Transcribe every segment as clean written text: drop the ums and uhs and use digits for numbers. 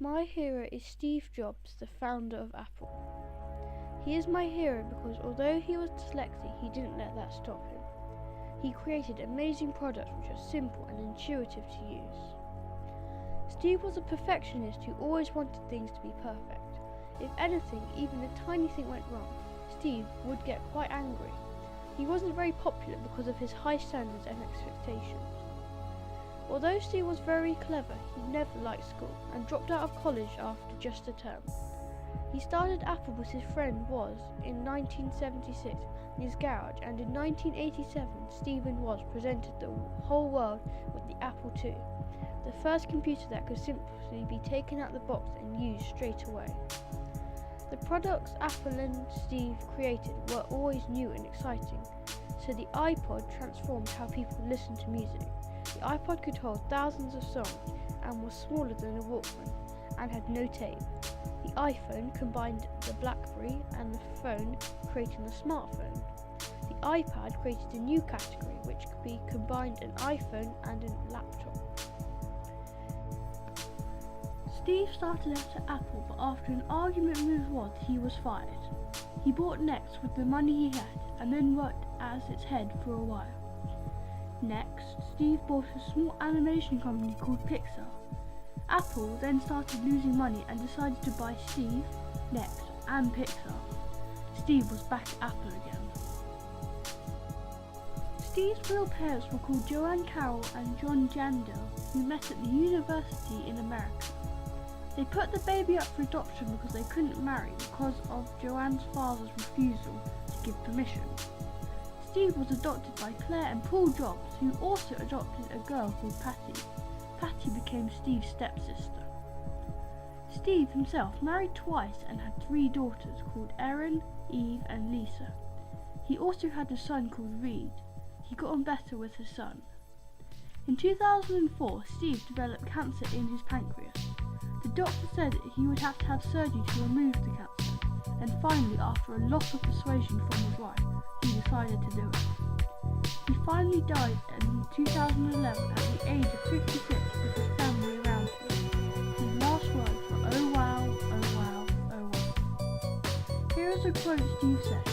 My hero is Steve Jobs, the founder of Apple. He is my hero because although he was dyslexic, he didn't let that stop him. He created amazing products which are simple and intuitive to use. Steve was a perfectionist who always wanted things to be perfect. If anything, even a tiny thing went wrong, Steve would get quite angry. He wasn't very popular because of his high standards and expectations. Although Steve was very clever, he never liked school and dropped out of college after just a term. He started Apple with his friend Woz in 1976 in his garage, and in 1987 Steve and Woz presented the whole world with the Apple II, the first computer that could simply be taken out of the box and used straight away. The products Apple and Steve created were always new and exciting, so the iPod transformed how people listened to music. The iPod could hold thousands of songs and was smaller than a Walkman and had no tape. The iPhone combined the BlackBerry and the phone, creating the smartphone. The iPad created a new category which could be combined an iPhone and a laptop. Steve started out at Apple, but after an argument with Woz, he was fired. He bought Next with the money he had and then worked as its head for a while. Next, Steve bought a small animation company called Pixar. Apple then started losing money and decided to buy Steve, Next and Pixar. Steve was back at Apple again. Steve's real parents were called Joanne Carroll and John Jandel, who met at the university in America. They put the baby up for adoption because they couldn't marry because of Joanne's father's refusal to give permission. Steve was adopted by Claire and Paul Jobs, who also adopted a girl called Patty. Patty became Steve's stepsister. Steve himself married twice and had 3 daughters called Erin, Eve and Lisa. He also had a son called Reed. He got on better with his son. In 2004, Steve developed cancer in his pancreas. The doctor said he would have to have surgery to remove the cancer, and finally, after a lot of persuasion from his wife, he decided to do it. He finally died in 2011 at the age of 56 with his family around him. His last words were, "Oh wow, oh wow, oh wow." Here is a quote Steve said: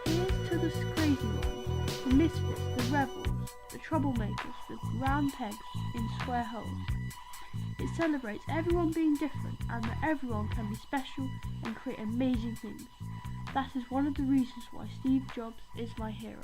"Here's to the crazy ones, the misfits, the rebels, the troublemakers with round pegs in square holes." It celebrates everyone being different and that everyone can be special and create amazing things. That is one of the reasons why Steve Jobs is my hero.